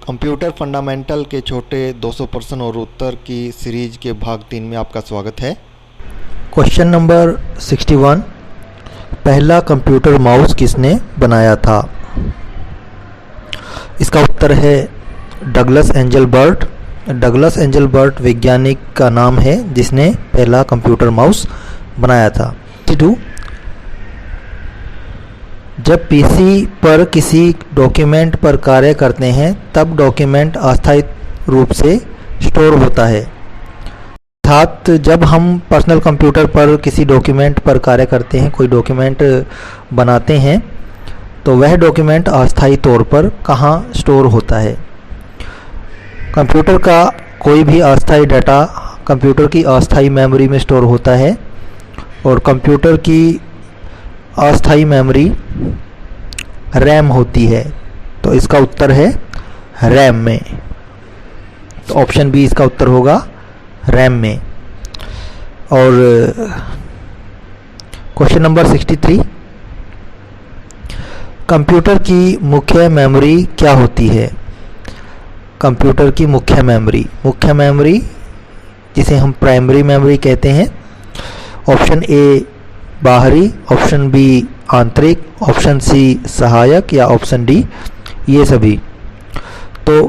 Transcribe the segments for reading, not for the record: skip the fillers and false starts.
Computer fundamental के छोटे 200 प्रश्न और उत्तर की सीरीज के भाग 3 में आपका स्वागत है। क्वेश्चन नंबर 61, पहला कंप्यूटर माउस किसने बनाया था? इसका उत्तर है Douglas Engelbart. Douglas Engelbart वैज्ञानिक का नाम है जिसने पहला कंप्यूटर माउस बनाया था। 2, जब पीसी पर किसी डॉक्यूमेंट पर कार्य करते हैं तब डॉक्यूमेंट अस्थायी रूप से स्टोर होता है। अर्थात जब हम पर्सनल कंप्यूटर पर किसी डॉक्यूमेंट पर कार्य करते हैं, कोई डॉक्यूमेंट बनाते हैं, तो वह डॉक्यूमेंट अस्थायी तौर पर कहाँ स्टोर होता है? कंप्यूटर का कोई भी अस्थायी डाटा कंप्यूटर की अस्थायी मेमोरी में स्टोर होता है और कंप्यूटर की अस्थायी मेमोरी रैम होती है, तो इसका उत्तर है रैम में। तो ऑप्शन बी इसका उत्तर होगा रैम में। और क्वेश्चन नंबर 63, कंप्यूटर की मुख्य मेमोरी क्या होती है? कंप्यूटर की मुख्य मेमोरी जिसे हम प्राइमरी मेमोरी कहते हैं। ऑप्शन ए बाहरी, ऑप्शन बी आंतरिक, ऑप्शन सी सहायक या ऑप्शन डी ये सभी। तो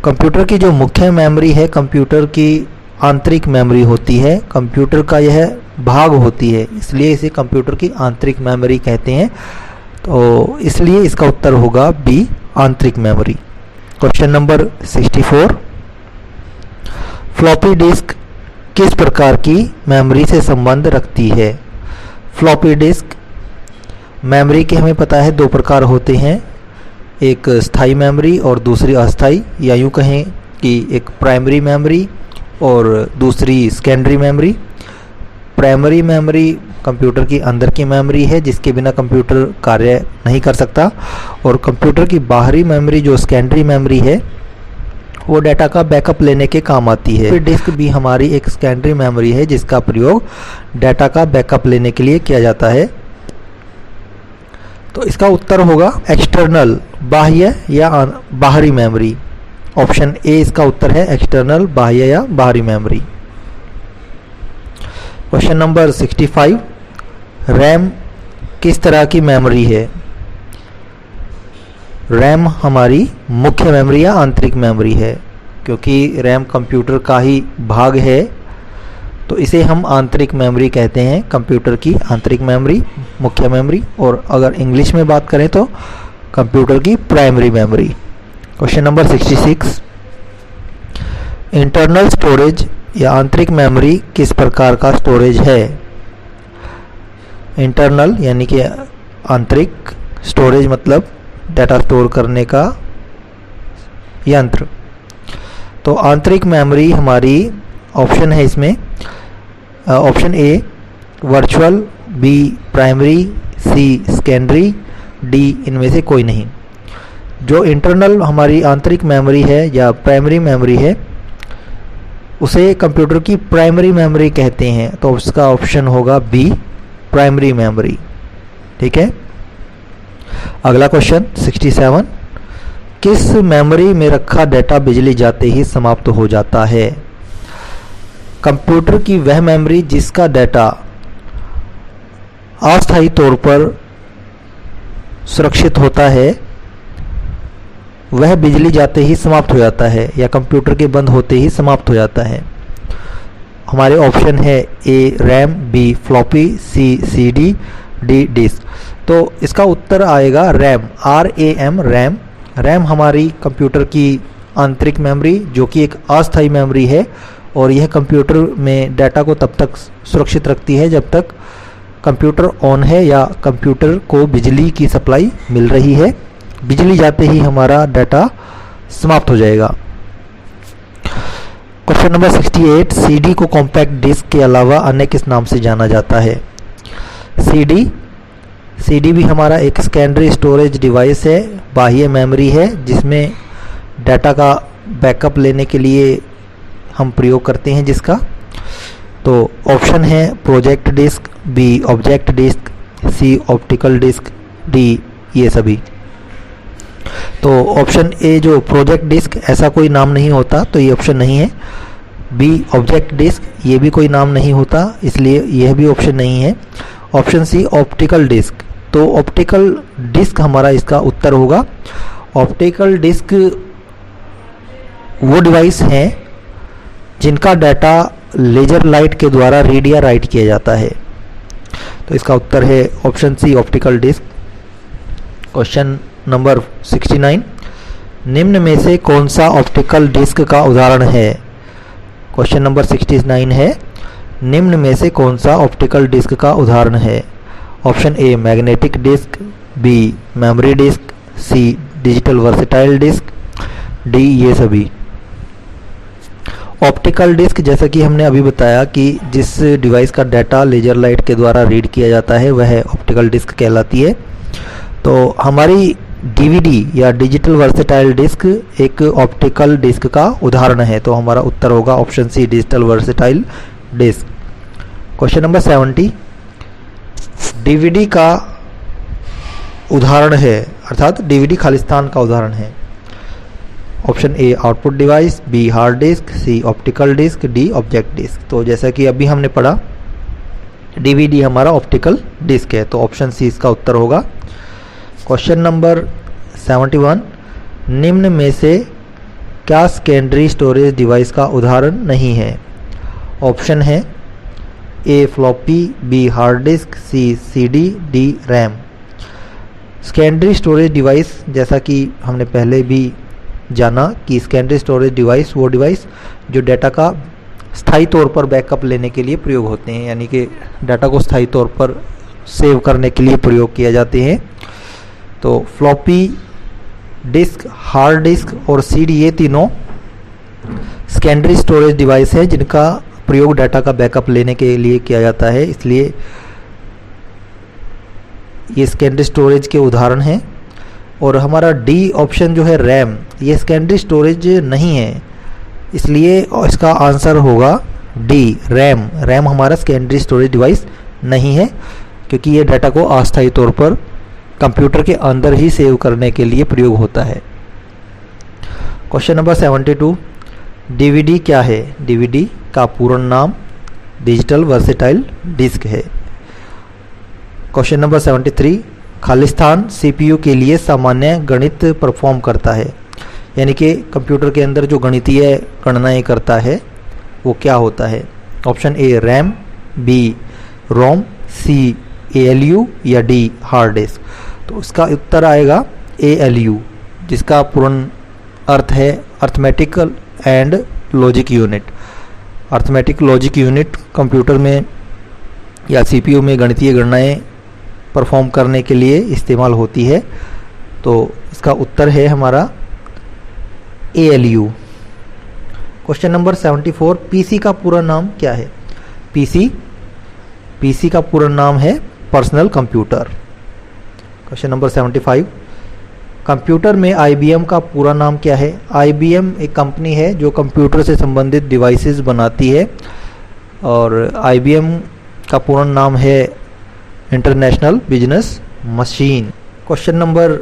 कंप्यूटर की जो मुख्य मेमोरी है कंप्यूटर की आंतरिक मेमोरी होती है, कंप्यूटर का यह भाग होती है, इसलिए इसे कंप्यूटर की आंतरिक मेमोरी कहते हैं। तो इसलिए इसका उत्तर होगा बी आंतरिक memory. Question number 64, floppy disk किस प्रकार की मेमोरी से संबंध रखती है? फ्लॉपी डिस्क मेमोरी के हमें पता है दो प्रकार होते हैं, एक स्थायी मेमोरी और दूसरी अस्थायी, या यूँ कहें कि एक प्राइमरी मेमोरी और दूसरी secondary memory. Primary memory computer की अंदर की मेमोरी है जिसके बिना कंप्यूटर कार्य नहीं कर सकता, और कंप्यूटर की बाहरी मेमोरी जो सेकेंडरी मेमोरी है वो डाटा का बैकअप लेने के काम आती है। फिर डिस्क भी हमारी एक सेकेंडरी मेमोरी है जिसका प्रयोग डाटा का बैकअप लेने के लिए किया जाता है। तो इसका उत्तर होगा एक्सटर्नल, बाह्य या बाहरी मेमोरी। ऑप्शन ए इसका उत्तर है एक्सटर्नल, बाह्य या बाहरी मेमोरी। क्वेश्चन नंबर 65, रैम किस तरह की मेमोरी है? रैम हमारी मुख्य मेमोरी या आंतरिक मेमोरी है, क्योंकि रैम कंप्यूटर का ही भाग है तो इसे हम आंतरिक मेमोरी कहते हैं। कंप्यूटर की आंतरिक मेमोरी, मुख्य मेमोरी, और अगर इंग्लिश में बात करें तो कंप्यूटर की primary memory. Question number 66, internal storage या आंतरिक मेमोरी किस प्रकार का स्टोरेज है? इंटरनल यानी कि आंतरिक, स्टोरेज मतलब डाटा स्टोर करने का यंत्र। तो आंतरिक मेमोरी हमारी ऑप्शन है इसमें, option A virtual, B primary, C secondary, D इनमें से कोई नहीं। जो इंटरनल हमारी आंतरिक मेमोरी है या प्राइमरी मेमोरी है उसे कंप्यूटर की प्राइमरी मेमोरी कहते हैं, तो उसका ऑप्शन होगा बी प्राइमरी मेमोरी। ठीक है। अगला क्वेश्चन 67, किस मेमोरी में रखा डाटा बिजली जाते ही समाप्त हो जाता है? कंप्यूटर की वह मेमोरी जिसका डाटा अस्थायी तौर पर सुरक्षित होता है वह बिजली जाते ही समाप्त हो जाता है या कंप्यूटर के बंद होते ही समाप्त हो जाता है। हमारे ऑप्शन है ए रैम, बी फ्लॉपी, सी सीडी, डी डिस्क। तो इसका उत्तर आएगा रैम, RAM रैम। रैम हमारी कंप्यूटर की आंतरिक मेमोरी जो कि एक अस्थायी मेमोरी है और यह कंप्यूटर में डाटा को तब तक सुरक्षित रखती है जब तक कंप्यूटर ऑन है या कंप्यूटर को बिजली की सप्लाई मिल रही है। बिजली जाते ही हमारा डाटा समाप्त हो जाएगा। क्वेश्चन नंबर 68, सीडी को कॉम्पैक्ट डिस्क के अलावा अन्य किस नाम से जाना जाता है? सीडी भी हमारा एक सेकेंडरी स्टोरेज डिवाइस है, बाह्य मेमोरी है जिसमें डाटा का बैकअप लेने के लिए हम प्रयोग करते हैं जिसका। तो ऑप्शन है project disk, B object disk, C optical disk, D ये सभी। तो ऑप्शन ए जो प्रोजेक्ट डिस्क, ऐसा कोई नाम नहीं होता, तो ये ऑप्शन नहीं है। बी ऑब्जेक्ट डिस्क, ये भी कोई नाम नहीं होता, इसलिए यह भी ऑप्शन नहीं है। ऑप्शन सी ऑप्टिकल डिस्क, तो ऑप्टिकल डिस्क हमारा इसका उत्तर होगा। ऑप्टिकल डिस्क वो डिवाइस हैं जिनका डाटा लेजर लाइट के द्वारा रीड या राइट किया जाता है। तो इसका उत्तर है option C optical disk. Question number 69, निम्न में से कौन सा ऑप्टिकल डिस्क का उदाहरण है? क्वेश्चन नंबर 69 है, निम्न में से कौन सा ऑप्टिकल डिस्क का उदाहरण है? Option A magnetic disk, B memory disk, C digital versatile disk, D ये सभी। ऑप्टिकल डिस्क, जैसा कि हमने अभी बताया कि जिस डिवाइस का डाटा लेजर लाइट के द्वारा रीड किया जाता है वह ऑप्टिकल डिस्क कहलाती है। तो हमारी डीवीडी या डिजिटल वर्सेटाइल डिस्क एक ऑप्टिकल डिस्क का उदाहरण है, तो हमारा उत्तर होगा option C digital versatile disk. Question number 70, DVD का उदाहरण है, अर्थात डीवीडी खालिस्तान का उदाहरण है। Option A output device, B hard disk, C optical disk, D object disk. तो जैसा कि अभी हमने पढ़ा डीवीडी हमारा ऑप्टिकल डिस्क है, तो ऑप्शन सी इसका उत्तर होगा। क्वेश्चन नंबर 71, निम्न में से क्या सेकेंडरी स्टोरेज डिवाइस का उदाहरण नहीं है? ऑप्शन है A floppy, B hard disk, C CD, D RAM. Secondary storage device, जैसा कि हमने पहले भी जाना कि सेकेंडरी स्टोरेज डिवाइस वो डिवाइस जो डाटा का स्थायी तौर पर बैकअप लेने के लिए प्रयोग होते हैं, यानी कि डाटा को स्थायी तौर पर सेव करने के लिए प्रयोग किए जाते हैं। तो फ्लॉपी डिस्क, हार्ड डिस्क और सीडी ये तीनों सेकेंडरी स्टोरेज डिवाइस है जिनका प्रयोग डाटा का बैकअप लेने के लिए किया जाता है, इसलिए ये सेकेंडरी स्टोरेज के उदाहरण हैं। और हमारा डी ऑप्शन जो है रैम, ये सेकेंडरी स्टोरेज नहीं है, इसलिए इसका आंसर होगा डी रैम। रैम हमारा सेकेंडरी स्टोरेज डिवाइस नहीं है क्योंकि ये डाटा को अस्थायी तौर पर कंप्यूटर के अंदर ही सेव करने के लिए प्रयोग होता है। क्वेश्चन नंबर 72, डीवीडी क्या है? डीवीडी का पूर्ण नाम डिजिटल वर्सेटाइल डिस्क है। क्वेश्चन नंबर 73, खालिस्तान सीपीयू के लिए सामान्य गणित परफॉर्म करता है, यानी कि कंप्यूटर के अंदर जो गणितीय गणनाएं करता है वो क्या होता है? Option A RAM, B ROM, C ALU या डी हार्ड डिस्क। तो इसका उत्तर आएगा एएलयू, जिसका पूर्ण अर्थ है arithmetical and logic unit. Arithmetic logic unit computer में या सीपीयू में गणितीय गणनाएं परफॉर्म करने के लिए इस्तेमाल होती है, तो इसका उत्तर है हमारा एएलयू। क्वेश्चन नंबर 74, पीसी का पूरा नाम क्या है? पीसी का पूरा नाम है personal computer. Question number 75, computer में आईबीएम का पूरा नाम क्या है? आईबीएम एक कंपनी है जो कंप्यूटर से संबंधित डिवाइसेस बनाती है और आईबीएम का पूरा नाम है international business machine. Question number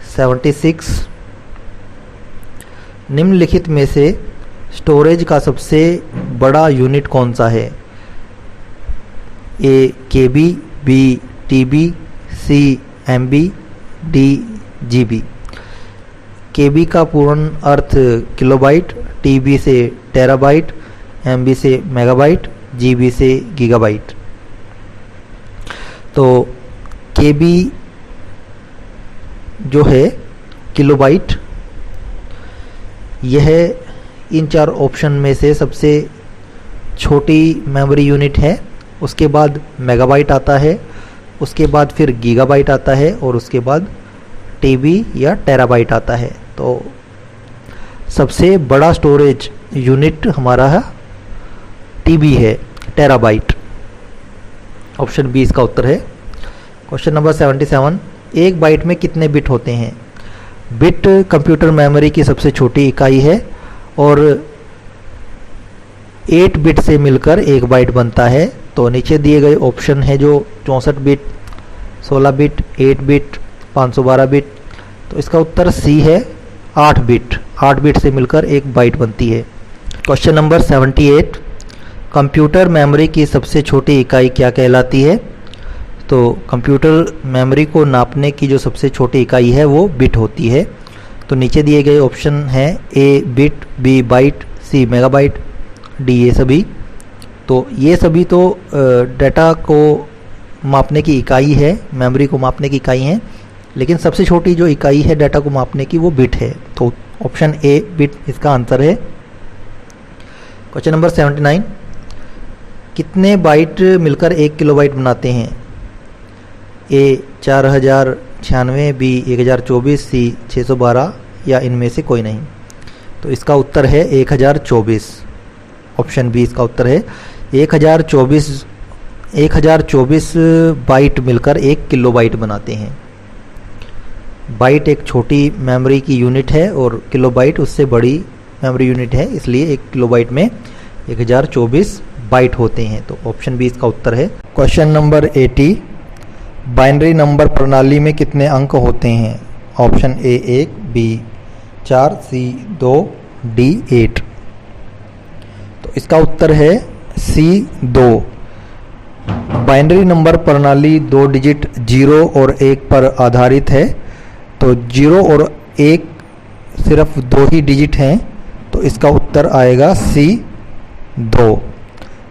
76, निम्नलिखित में से स्टोरेज का सबसे बड़ा यूनिट कौन सा है? ए केबी, बी टीबी, सी एमबी, डी जीबी। केबी का पूर्ण अर्थ किलोबाइट, टीबी से टेराबाइट, एमबी से मेगाबाइट, जीबी से गीगाबाइट। तो केबी जो है किलोबाइट, यह इन चार ऑप्शन में से सबसे छोटी मेमोरी यूनिट है। उसके बाद मेगाबाइट आता है, उसके बाद फिर गीगाबाइट आता है और उसके बाद टीबी या टेराबाइट आता है। तो सबसे बड़ा स्टोरेज यूनिट हमारा है टीबी है, टेराबाइट। ऑप्शन बी इसका उत्तर है। क्वेश्चन नंबर 77, एक बाइट में कितने बिट होते हैं? बिट कंप्यूटर मेमोरी की सबसे छोटी इकाई है और 8 बिट से मिलकर एक बाइट बनता है। तो नीचे दिए गए ऑप्शन है जो 64 बिट, 16 बिट, 8 बिट, 512 बिट। तो तो इसका उत्तर सी है, 8 बिट। 8 बिट से मिलकर 1 बाइट बनती है। क्वेश्चन नंबर 78, कंप्यूटर मेमोरी की सबसे छोटी इकाई क्या कहलाती है? तो कंप्यूटर मेमोरी को नापने की जो सबसे छोटी इकाई है वो बिट होती है। तो नीचे दिए गए ऑप्शन हैं A bit, B byte, C megabyte, D ये सभी। तो ये सभी तो डाटा को मापने की इकाई है, मेमोरी को मापने की इकाई है, लेकिन सबसे छोटी जो इकाई है डाटा को मापने की वो बिट है। तो ऑप्शन ए बिट इसका आंसर है। क्वेश्चन नंबर 79, कितने बाइट मिलकर 1 किलोबाइट बनाते हैं? ए 4096, बी 1024, सी 612 या इनमें से कोई नहीं। तो इसका उत्तर है 1024। ऑप्शन बी इसका उत्तर है। 1024 बाइट मिलकर 1 किलोबाइट बनाते हैं। बाइट एक छोटी मेमोरी की यूनिट है और किलोबाइट उससे बड़ी मेमोरी यूनिट है, इसलिए 1 किलोबाइट में 1024 बाइट होते हैं। तो ऑप्शन बी इसका उत्तर है। क्वेश्चन नंबर 80, बाइनरी नंबर प्रणाली में कितने अंक होते हैं? Option A 1, B 4, C 2, D 8। तो इसका उत्तर है सी 2। बाइनरी नंबर प्रणाली 2 डिजिट 0 और 1 पर आधारित है। तो 0 और 1 सिर्फ 2 ही डिजिट हैं, तो इसका उत्तर आएगा सी 2।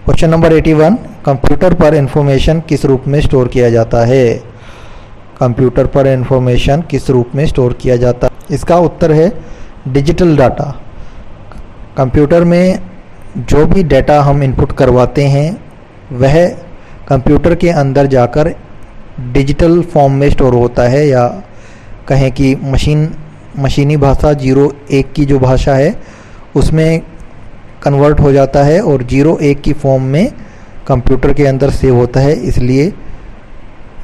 क्वेश्चन नंबर 81, कंप्यूटर पर इंफॉर्मेशन किस रूप में स्टोर किया जाता है? कंप्यूटर पर इंफॉर्मेशन किस रूप में स्टोर किया जाता है? इसका उत्तर है डिजिटल डाटा। कंप्यूटर में जो भी डाटा हम इनपुट करवाते हैं वह कंप्यूटर के अंदर जाकर डिजिटल फॉर्म में स्टोर होता है, या कहें कि मशीनी भाषा 0-1 की जो भाषा है उसमें कन्वर्ट हो जाता है और 0-1 की फॉर्म में कंप्यूटर के अंदर सेव होता है, इसलिए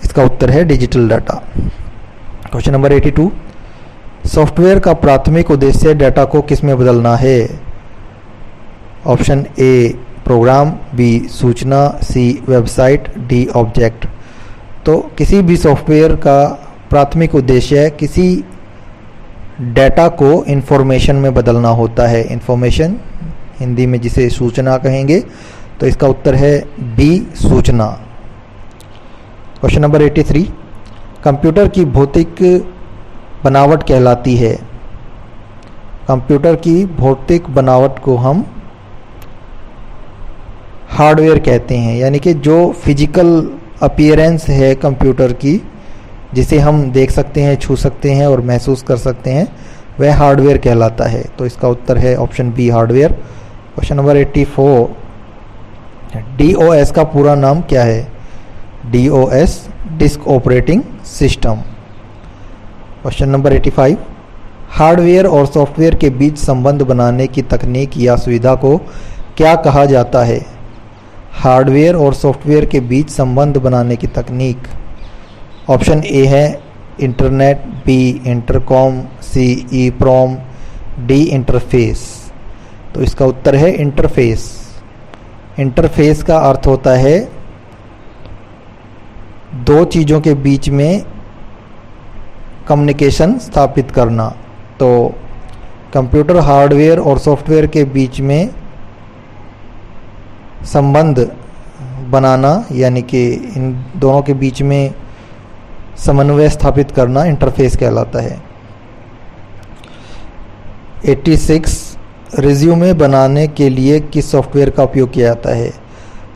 इसका उत्तर है digital data. Question number 82, software का प्राथमिक उद्देश्य डाटा को किस में बदलना है? ऑप्शन ए प्रोग्राम, बी सूचना, सी वेबसाइट, डी ऑब्जेक्ट। तो किसी भी सॉफ्टवेयर का प्राथमिक उद्देश्य किसी डाटा को इंफॉर्मेशन में बदलना होता है। इंफॉर्मेशन हिंदी में जिसे सूचना कहेंगे, तो इसका उत्तर है बी सूचना। क्वेश्चन नंबर 83, कंप्यूटर की भौतिक बनावट कहलाती है? कंप्यूटर की भौतिक बनावट को हम हार्डवेयर कहते हैं, यानी कि जो फिजिकल अपीयरेंस है कंप्यूटर की, जिसे हम देख सकते हैं, छू सकते हैं और महसूस कर सकते हैं, वह हार्डवेयर कहलाता है। तो इसका उत्तर है option B hardware. Question number 84, DOS का पूरा नाम क्या है? DOS disk operating system. Question number 85, hardware और सॉफ्टवेयर के बीच संबंध बनाने की तकनीक या सुविधा को क्या कहा जाता है? हार्डवेयर और सॉफ्टवेयर के बीच संबंध बनाने की तकनीक। ऑप्शन ए है इंटरनेट, बी इंटरकॉम, सी ईप्रोम, डी इंटरफेस। तो इसका उत्तर है इंटरफेस। इंटरफेस का अर्थ होता है दो चीज़ों के बीच में कम्युनिकेशन स्थापित करना। तो कंप्यूटर हार्डवेयर और सॉफ्टवेयर के बीच में संबंध बनाना, यानी कि इन दोनों के बीच में समन्वय स्थापित करना इंटरफेस कहलाता है। 86, रिज्यूमे बनाने के लिए किस सॉफ्टवेयर का उपयोग किया जाता है?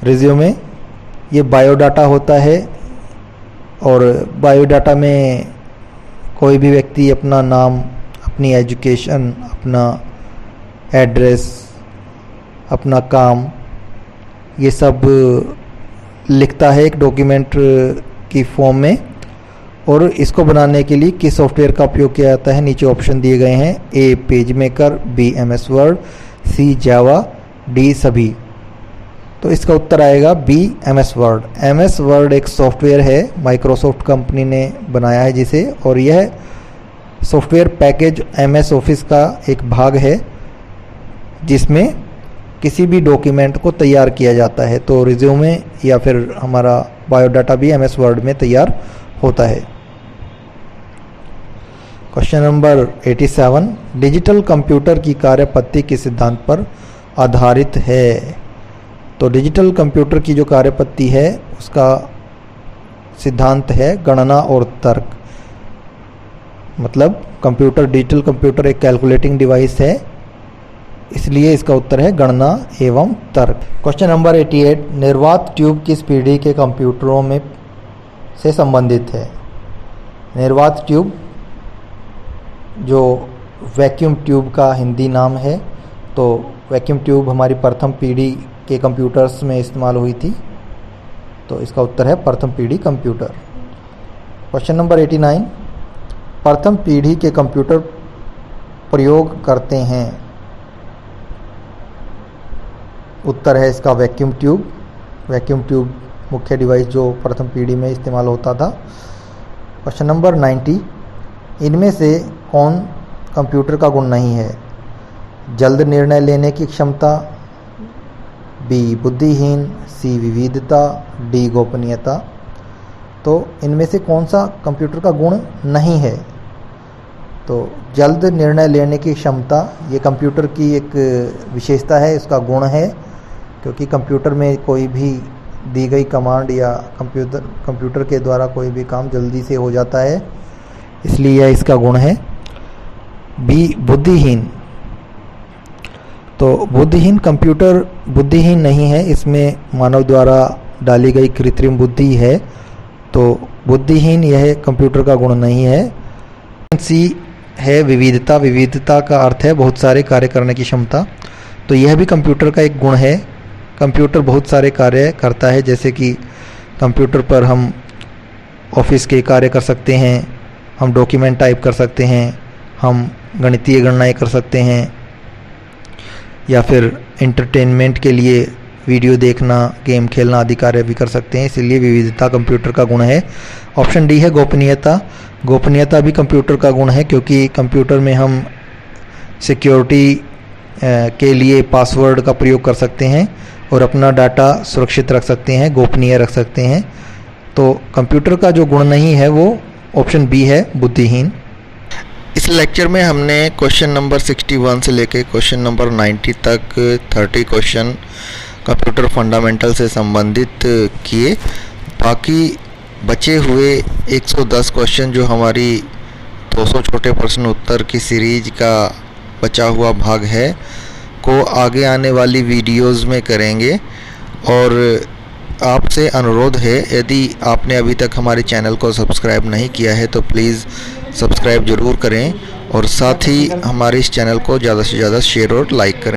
रिज्यूमे ये बायोडाटा होता है, और बायोडाटा में कोई भी व्यक्ति अपना नाम, अपनी एजुकेशन, अपना एड्रेस, अपना काम, ये सब लिखता है एक डॉक्यूमेंट की फॉर्म में। और इसको बनाने के लिए किस सॉफ्टवेयर का उपयोग किया जाता है? नीचे ऑप्शन दिए गए हैं। A page maker, B MS word, C Java, D सभी। तो इसका उत्तर आएगा B MS word. MS word एक सॉफ्टवेयर है, माइक्रोसॉफ्ट कंपनी ने बनाया है जिसे, और यह सॉफ्टवेयर पैकेज MS ऑफिस का एक भाग है जिसमें किसी भी डॉक्यूमेंट को तैयार किया जाता है। तो रिज्यूमे या फिर हमारा बायोडाटा भी MS वर्ड में तैयार होता है। क्वेश्चन नंबर 87, डिजिटल कंप्यूटर की कार्यपद्धति किस सिद्धांत पर आधारित है? तो डिजिटल कंप्यूटर की जो कार्यपद्धति है उसका सिद्धांत है गणना और तर्क। मतलब डिजिटल कंप्यूटर एक कैलकुलेटिंग डिवाइस है, इसलिए इसका उत्तर है गणना एवं तर्क। क्वेश्चन नंबर 88, निर्वात ट्यूब किस पीढ़ी के कंप्यूटरों में से संबंधित है? निर्वात ट्यूब जो वैक्यूम ट्यूब का हिंदी नाम है, तो वैक्यूम ट्यूब हमारी प्रथम पीढ़ी के कंप्यूटर्स में इस्तेमाल हुई थी, तो इसका उत्तर है प्रथम पीढ़ी कंप्यूटर। क्वेश्चन नंबर 89, प्रथम पीढ़ी के कंप्यूटर प्रयोग करते हैं? उत्तर है इसका वैक्यूम ट्यूब। वैक्यूम ट्यूब मुख्य डिवाइस जो प्रथम पीढ़ी में इस्तेमाल होता था। क्वेश्चन नंबर 90, इनमें से कौन कंप्यूटर का गुण नहीं है? जल्द निर्णय लेने की क्षमता, बी बुद्धिहीन, सी विविधता, डी गोपनीयता। तो इनमें से कौन सा कंप्यूटर का गुण नहीं है? तो जल्द निर्णय लेने की क्षमता ये कंप्यूटर की एक विशेषता है, इसका गुण है, क्योंकि कंप्यूटर में कोई भी दी गई कमांड या कंप्यूटर के द्वारा कोई भी काम जल्दी से हो जाता है, इसलिए यह इसका गुण है। बी बुद्धिहीन, तो बुद्धिहीन कंप्यूटर बुद्धिहीन नहीं है, इसमें मानव द्वारा डाली गई कृत्रिम बुद्धि है, तो बुद्धिहीन यह कंप्यूटर का गुण नहीं है। सी है विविधता। विविधता का अर्थ है बहुत सारे कार्य करने की क्षमता, तो यह भी कंप्यूटर का एक गुण है। कंप्यूटर बहुत सारे कार्य करता है, जैसे कि कंप्यूटर पर हम ऑफिस के कार्य कर सकते हैं, हम डॉक्यूमेंट टाइप कर सकते हैं, हम गणितीय गणनाएं कर सकते हैं, या फिर एंटरटेनमेंट के लिए वीडियो देखना, गेम खेलना आदि कार्य भी कर सकते हैं, इसलिए विविधता कंप्यूटर का गुण है। ऑप्शन डी है गोपनीयता। गोपनीयता भी कंप्यूटर का गुण है, क्योंकि कंप्यूटर में हम सिक्योरिटी के लिए पासवर्ड का प्रयोग कर सकते हैं और अपना डाटा सुरक्षित रख सकते हैं, गोपनीय रख सकते हैं। तो कंप्यूटर का जो गुण नहीं है वो ऑप्शन बी है, बुद्धिहीन। इस लेक्चर में हमने क्वेश्चन नंबर 61 से लेकर क्वेश्चन नंबर 90 तक 30 क्वेश्चन कंप्यूटर फंडामेंटल से संबंधित किए। बाकी बचे हुए 110 क्वेश्चन जो हमारी 200 छोटे प्रश्न उत्तर की सीरीज का बचा हुआ भाग है को आगे आने वाली वीडियोस में करेंगे। और आपसे अनुरोध है, यदि आपने अभी तक हमारे चैनल को सब्सक्राइब नहीं किया है तो प्लीज़ सब्सक्राइब ज़रूर करें, और साथ ही हमारे इस चैनल को ज़्यादा से ज़्यादा शेयर और लाइक करें।